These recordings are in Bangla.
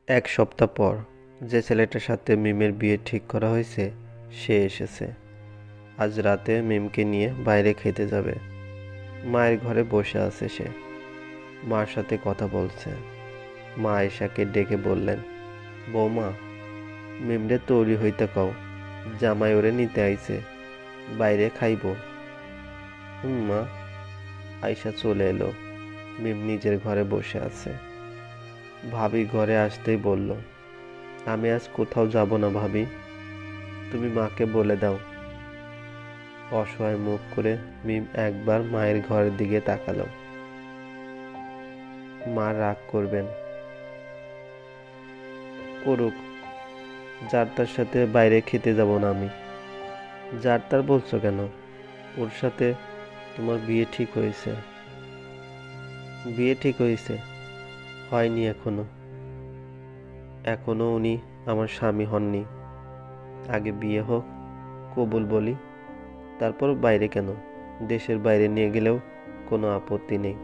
এক সপ্তাহ পর যে ছেলেটার সাথে মিমের বিয়ে ঠিক করা হয়েছে সে এসেছে। আজ রাতে মিমকে নিয়ে বাইরে খেতে যাবে। মায়ের ঘরে বসে আছে সে, মার সাথে কথা বলছে। মা আয়েশাকে ডেকে বললেন, বৌমা, মিমরে তৈরি হইতে কও, জামাই ওরে নিতে আইছে, বাইরে খাইব। মা। আয়েশা চলে এলো। মিম নিজের ঘরে বসে আছে। ভাবি ঘরে আসতেই বলল, আমি আজ কোথাও যাব না ভাবি, তুমি মাকে বলে দাও। অসহায় মুখ করে মিম একবার মায়ের ঘরের দিকে তাকালো। মা রাগ করবেন, করুক, যার তার সাথে বাইরে খেতে যাব না আমি। যার তার বলছো কেন? ওর সাথে তোমার বিয়ে ঠিক হয়েছে। বিয়ে ঠিক হয়েছে? হয়নি এখনো। এখনো উনি আমার স্বামী হননি। আগে বিয়ে হোক, কবুল বলি, তারপর বাইরে কেন, দেশের বাইরে নিয়ে গেলেও কোনো আপত্তি নেই।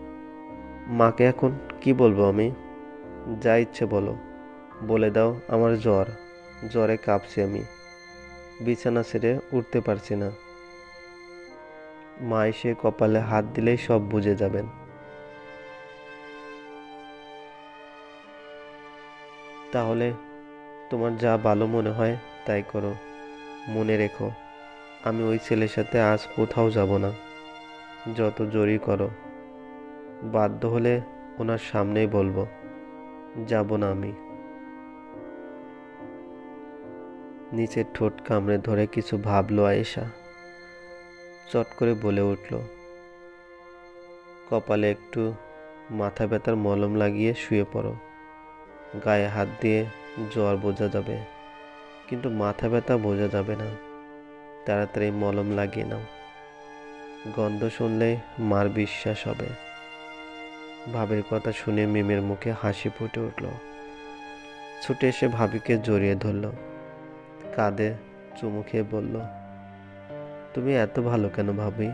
মাকে এখন কি বলবো আমি? যা ইচ্ছে বলো, বলে দাও আমার জ্বর, জ্বরে কাঁপছি আমি, বিছানা ছেড়ে উঠতে পারছি না। মা এসে কপালে হাত দিলেই সব বুঝে যাবেন। তাহলে তোমার যা ভালো মনে হয় তাই করো। মনে রেখো, আমি ওই ছেলের সাথে আজ কোথাও যাব না। যত জোরই করো, বাধ্য হলে ওনার সামনেই বলবো, যাব না আমি। নিচের ঠোঁট কামড়ে ধরে কিছু ভাবলো আয়েশা। চট করে বলে উঠল, কপালে একটু মাথা ব্যথার মলম লাগিয়ে শুয়ে পড়ো। গায়ে হাত দিয়ে জ্বর বোঝা যাবে, কিন্তু মাথা ব্যথা বোঝা যাবে না। তাড়াতাড়ি মলম লাগিয়ে নাও। গন্ধ শুনলেই মার বিশ্বাস হবে। ভাবির কথা শুনে মিমের মুখে হাসি ফুটে উঠল। ছুটে এসে ভাবিকে জড়িয়ে ধরল, কাঁধে চুমু খেয়ে বলল, তুমি এত ভালো কেন ভাবি?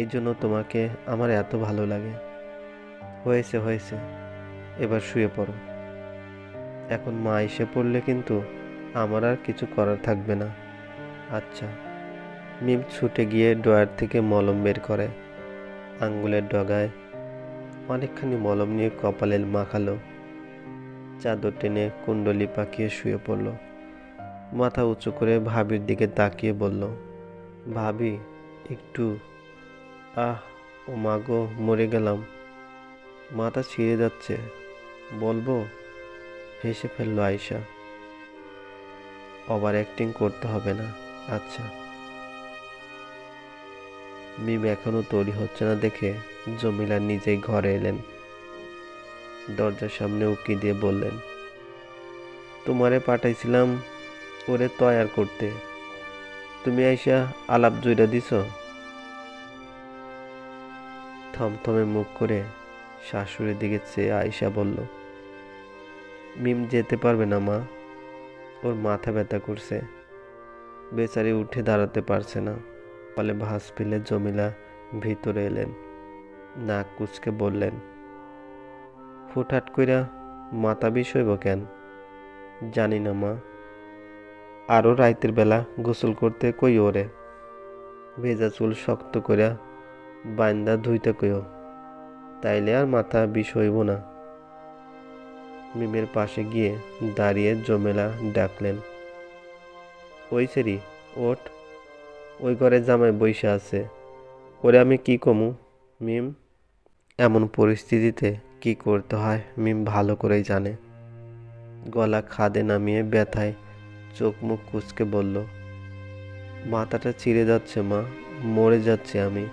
এই জন্য তোমাকে আমার এত ভালো লাগে। হয়েছে হয়েছে, এবার শুয়ে পড়ো। এখন মা এসে পড়লে কিন্তু আমার আর কিছু করার থাকবে না। আচ্ছা। মিম ছুটে গিয়ে ড্রয়ার থেকে মলম বের করে, আঙ্গুলের ডগায় অনেকখানি মলম নিয়ে কপালে মাখালো। চাদর টেনে কুণ্ডলি পাকিয়ে শুয়ে পড়ল। মাথা উঁচু করে ভাবির দিকে তাকিয়ে বলল, ভাবি একটু। আহ, ও মা গো, মরে গেলাম, মাথা ছিঁড়ে যাচ্ছে, বলবো? হেসে ফেলল আয়েশা। ওভার অ্যাক্টিং করতে হবে না। আচ্ছা। মিম এখনো তৈরি হচ্ছে না দেখে জমিলা নিজেই ঘরে এলেন। দরজার সামনে উকি দিয়ে বললেন, তোমারে পাঠাইছিলাম ওরে তৈয়ার করতে, তুমি আইসা আলাপ জুইরা দিছ। থমথমে মুখ করে শাশুড়ির দিকে চেয়ে আয়েশা বলল, মিম যেতে পারবে না মা, ওর মাথা ব্যথা করছে, বেচারি উঠে দাঁড়াতে পারছে না। ফলে ভাঁজ ফেলে জমিলা ভিতরে এলেন। নাক কুচকে বললেন, হুটহাট কইরা মাথা বিষ হইব কেন? জানি না মা, আরও রাইতের বেলা গোসল করতে কই ওরে, ভেজা চুল শক্ত কইরা বাইন্দা ধুইতে কইও, তাইলে আর মাথা বিষ হইব না। মিমের পাশে গিয়ে দাঁড়িয়ে জমেলা ডাকলেন, ওই সেরি, ওঠ, ওই ঘরে জামাই বইসা আছে, ওরে আমি কি কমু? মিম। এমন পরিস্থিতিতে কি করতে হয় মিম ভালো করেই জানে। গলা খাদে নামিয়ে ব্যথায় চোখ মুখ কুচকে বলল, মাথাটা চিড়ে যাচ্ছে মা, মরে যাচ্ছি আমি।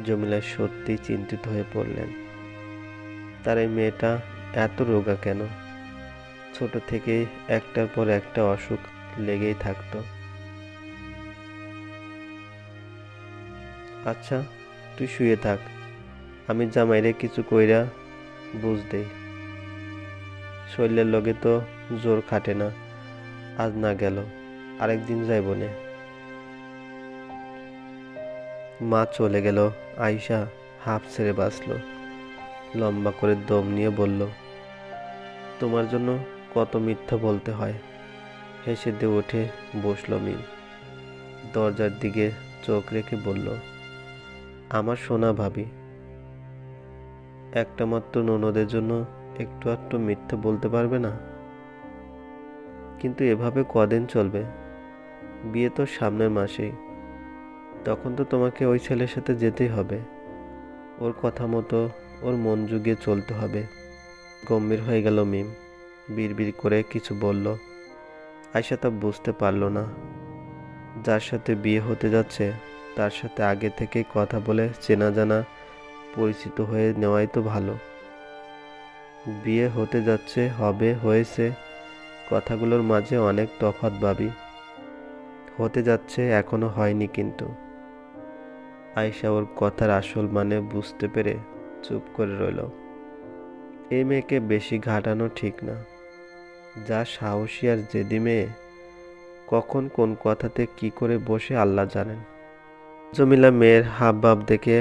জমিলা সত্যি চিন্তিত হয়ে পড়লেন। তার এই মেয়েটা এত রোগা কেন? ছোট থেকেই একটার পর একটা অসুখ লেগেই থাকতো। আচ্ছা, তুই শুয়ে থাক, আমি জামাইরে কিছু কইরা বুঝ দেই। শরীরের লগে তো জোর খাটে না, আজ না গেল আরেকদিন যাইব নে। মা চলে গেল। আয়েশা হাঁফ ছেড়ে বাঁচল। লম্বা করে দম নিয়ে বলল, তোমার জন্য কত মিথ্যা বলতে হয়। হেসে দিয়ে উঠে বসল মিম। দরজার দিকে চোখ রেখে বলল, আমার সোনা ভাবি, একটা মাত্র ননদের জন্য একটু আধটু মিথ্যা বলতে পারবে না? কিন্তু এভাবে কদিন চলবে? বিয়ে তো সামনের মাসেই। তখন তো তোমাকে ওই ছেলের সাথে যেতেই হবে। ওর কথা মতো ওর মন জুগিয়ে চলতে হবে। গম্ভীর হয়ে গেল মিম। বিড়বিড় করে কিছু বলল। আয়শা তা বুঝতে পারল না। যার সাথে বিয়ে হতে যাচ্ছে তার সাথে আগে থেকেই কথা বলে চেনা জানা পরিচিত হয়ে নেওয়াই তো ভালো। বিয়ে হতে যাচ্ছে, হবে, হয়েছে, কথাগুলোর মাঝে অনেক তফাৎ ভাবি। হতে যাচ্ছে এখনো হয়নি। কিন্তু আয়শা ওর কথার আসল মানে বুঝতে পেরে চুপ করে রইল। এই মেয়েকে বেশি ঘাটানো ঠিক না। যা সাহসী আর জেদি মেয়ে, কখন কোন কথাতে কি করে বসে আল্লাহ জানেন। জমিলা মেয়ের হাবভাব দেখে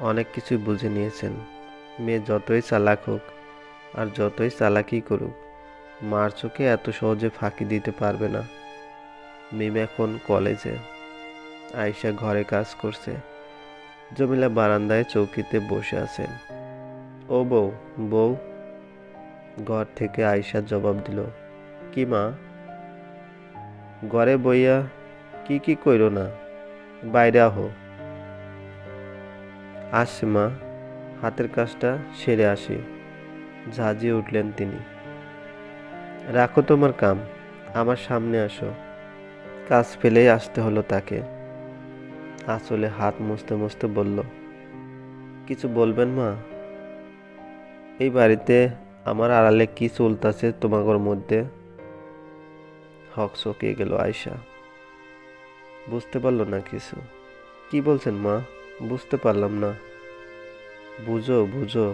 অনেক কিছু বুঝে নিয়েছেন। মেয়ে যতই চালাক হোক আর যতই চালাকি করুক, মার চোখে এত সহজে ফাঁকি দিতে পারবে না। মিম এখন কলেজে, আয়শা ঘরে কাজ করছে। জমিলা বারান্দায় চৌকিতে বসে আছেন। ও বউ, বউ। ঘর থেকে আয়শা জবাব দিল, কি মা? ঘরে বইয়া কি কি কইরো না, বাইরে আহো। আসছি মা, হাতের কাজটা সেরে আসি। ঝাঁঝিয়ে উঠলেন তিনি। রাখো তোমার কাম, আমার সামনে আসো। কাজ ফেলেই আসতে হলো তাকে। আসলে হাত মুছতে মুছতে বলল, কিছু বলবেন মা? এই বাড়িতে আমার আড়ালে কি চলতেছে তোমাগর মধ্যে? হক চকিয়ে গেল আয়শা। বুঝতে পারল না কিছু। কি বলছেন মা? বুঝতে পারলাম না। বুঝো বুঝো,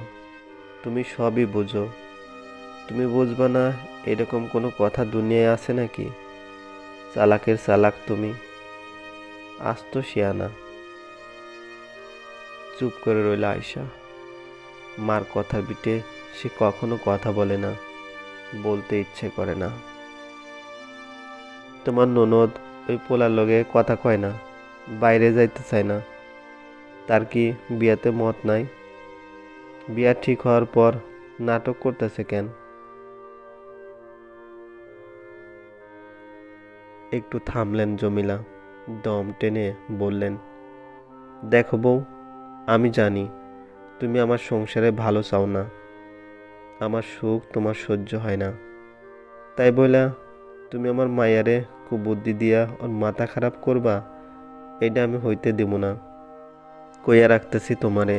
তুমি সবই বুঝো। তুমি বুঝবা না এরকম কোনো কথা দুনিয়ায় আছে নাকি? চালাকের চালাক তুমি, আস্ত শিয়ানা। চুপ করে রইল আয়শা। মার কথার বিটে সে কখনো কথা বলে না, বলতে ইচ্ছে করে না। তোমার ননদ ওই পোলার লগে কথা কয় না, বাইরে যাইতে চায় না। তার কি বিয়াতে মত নাই? বিয়া ঠিক হওয়ার পর নাটক করতেছে কেন? একটু থামলেন জমিলা। দম টেনে বললেন, দেখো বউ, আমি জানি তুমি আমার সংসারে ভালো চাও না। আমার সুখ তোমার সহ্য হয় না। তাই বইলা তুমি আমার মায়ারে কুবুদ্ধি দিয়া ওর মাথা খারাপ করবা, এটা আমি হইতে দেব না। কইয়া রাখতেছি তোমারে,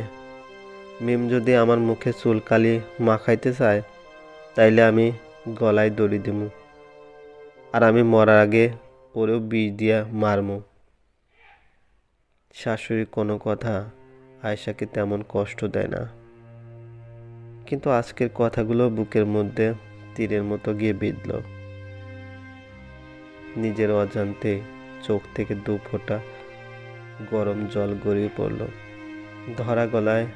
মিম যদি আমার মুখে চুলকালি মাখাইতে চায়, তাইলে আমি গলায় দড়ি দিমু। আর আমি মরার আগে ওরেও বিষ দিয়া মারমু। শাশুড়ির কোনো কথা আয়শাকে তেমন কষ্ট দেয় না, কিন্তু আজকের কথাগুলো বুকের মধ্যে তীরের মতো গিয়ে বিঁধল। নিজের অজান্তে চোখ থেকে দু ফোঁটা গরম জল গড়িয়ে পড়ল। ধরা গলায়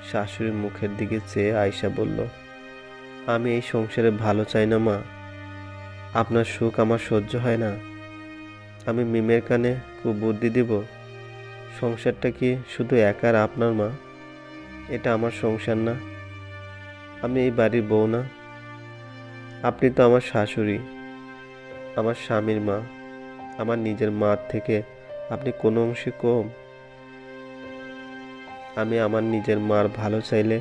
শাশুড়ির মুখের দিকে চেয়ে আয়শা বলল, আমি এই সংসারে ভালো চাই না মা। আপনার সুখ আমার সহ্য হয় না। আমি মিমের কানে কুবুদ্ধি দিব? সংসারটা কি শুধু একার আপনার মা? এটা আমার সংসার না। আমি এই বাড়ির বউ না। আপনি তো আমার শাশুড়ি, আমার স্বামীর মা। আমার নিজের মার থেকে আপনি কোনো অংশে কম? আমি আমার নিজের মার ভালো চাইলে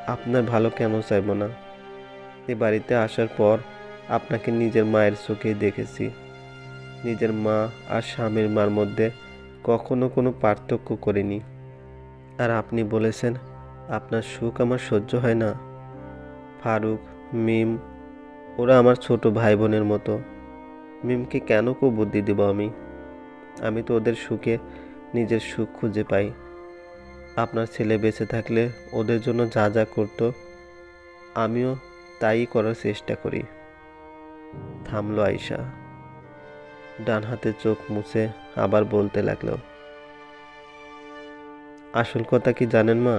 আপনার ভালো কেন চাইব না? এই বাড়িতে আসার পর আপনাকে নিজের মায়ের চোখেই দেখেছি। নিজের মা আর স্বামীর মার মধ্যে কখনো কোনো পার্থক্য করিনি। আর আপনি বলেছেন আপনার সুখ আমার সহ্য হয় না। ফারুক, মিম, ওরা আমার ছোট ভাই বোনের মতো। মিমকে কেন বুদ্ধি দেব আমি? আমি তো ওদের সুখে নিজের সুখ খুঁজে পাই। আপনার ছেলে বেঁচে থাকলে ওদের জন্য যা যা করতো, আমিও তাই করার চেষ্টা করি। থামলো আয়শা। ডান হাতে চোখ মুছে আবার বলতে লাগলো, আসল কথা কি জানেন মা?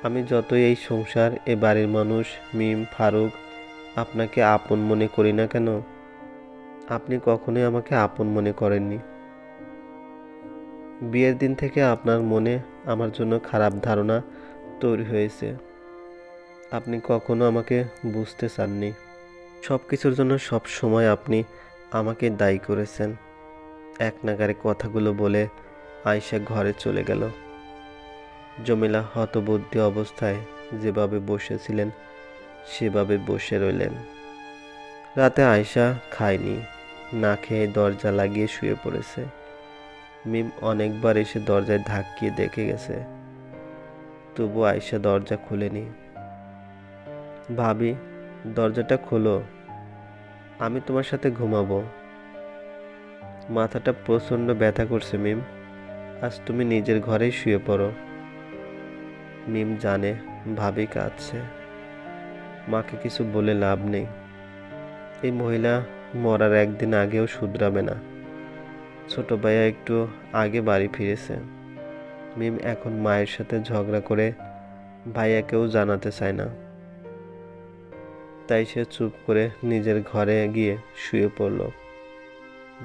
আমি যতই এই সংসার, এ বাড়ির মানুষ, মিম, ফারুক আপনাকে আপন মনে করি না কেন? আপনি কখনোই আমাকে আপন মনে করেননি। বিয়ের দিন থেকে আপনার মনে আমার জন্য খারাপ ধারণা তৈরি হয়েছে। আপনি কখনো আমাকে বুঝতে চাননি। সব কিছুর জন্য সব সময় আপনি আমাকে দায়ী করেছেন। এক নাগাড়ে কথাগুলো বলে আয়েশা ঘরে চলে গেল। জমিলা হতবুদ্ধি অবস্থায় যেভাবে বসেছিলেন সেভাবে বসে রইলেন। রাতে আয়েশা খায়নি, না খেয়ে দরজা লাগিয়ে শুয়ে পড়েছে। মিম অনেকবার এসে দরজায় ধাক্কিয়ে দেখে গেছে, তবু আয়েশা দরজা খুলেনি। ভাবি, দরজাটা খোলো, আমি তোমার সাথে ঘুমাবো। মাথাটা প্রচণ্ড ব্যথা করছে মিম, আজ তুমি নিজের ঘরেই শুয়ে পড়ো। মিম জানে ভাবি কাঁদছে, মাকে কিছু বলে লাভ নেই। এই মহিলা মরার একদিন আগেও শুধরাবে না। ছোট ভাইয়া একটু আগে বাড়ি ফিরেছে। মিম এখন মায়ের সাথে ঝগড়া করে ভাইয়াকেও জানাতে চায় না। তাই সে চুপ করে নিজের ঘরে গিয়ে শুয়ে পড়ল।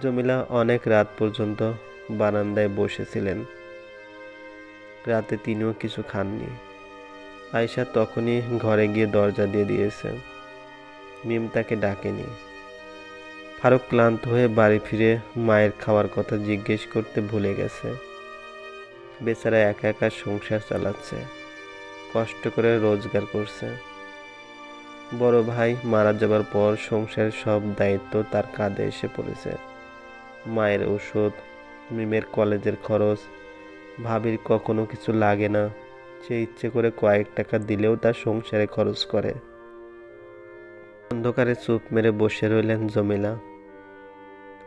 জমিলা অনেক রাত পর্যন্ত বারান্দায় বসেছিলেন। রাতে তিনিও কিছু খাননি। আয়েশা তখনই ঘরে গিয়ে দরজা দিয়ে দিয়েছে। মিম তাকে ডাকেনি। ফারুক ক্লান্ত হয়ে বাড়ি ফিরে মায়ের খাওয়ার কথা জিজ্ঞেস করতে ভুলে গেছে। বেচারা একা একা সংসার চালাচ্ছে, কষ্ট করে রোজগার করছে। বড় ভাই মারা যাবার পর সংসারের সব দায়িত্ব তার কাঁধে এসে পড়েছে। মায়ের ওষুধ, মিমের কলেজের খরচ, ভাবির কখনো কিছু লাগে না। সে ইচ্ছে করে কয়েক টাকা দিলেও তার সংসারে খরচ করে। অন্ধকারে চুপ মেরে বসে রইলেন জমিলা।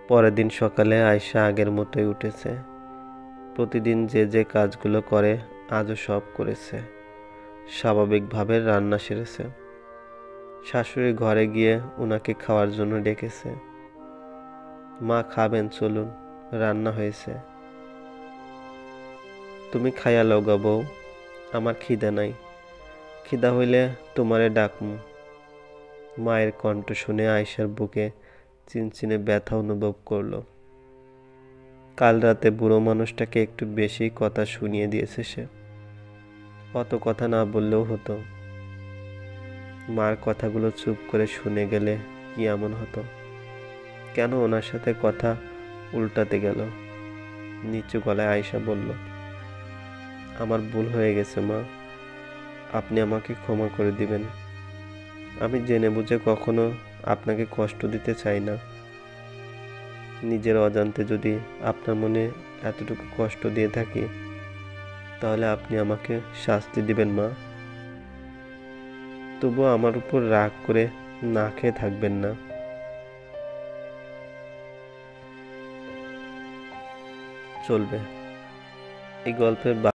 পরের দিন সকালে আয়েশা আগের মতোই উঠেছে। প্রতিদিন যে যে কাজগুলো করে আজও সব করেছে। স্বাভাবিকভাবে রান্না সেরেছে। শাশুড়ি ঘরে গিয়ে উনাকে খাওয়ার জন্য ডেকেছে। মা, খাবেন, চলুন, রান্না হয়েছে। তুমি খাইয়া লও গা বউ, আমার খিদা নাই। খিদা হইলে তোমারে ডাকমু। মায়ের কণ্ঠ শুনে আয়েশার বুকে চিনচিনে ব্যথা অনুভব করল। কাল রাতে বুড়ো মানুষটাকে একটু বেশি কথা শুনিয়ে দিয়েছে সে। অত কথা না বললেও হতো। মার কথাগুলো চুপ করে শুনে গেলে কি এমন হতো? কেন ওনার সাথে কথা উল্টাতে গেল? নিচু গলায় আয়েশা বলল, আমার ভুল হয়ে গেছে মা, আপনি আমাকে ক্ষমা করে দিবেন। আমি জেনে বুঝে কখনো আপনাকে কষ্ট দিতে চাই না। নিজের অজান্তে যদি আপনার মনে এতটুকু কষ্ট দিয়ে থাকি, তাহলে আপনি আমাকে শাস্তি দিবেন মা। তবুও আমার উপর রাগ করে না খেয়ে থাকবেন না। চলবে। এই গল্পের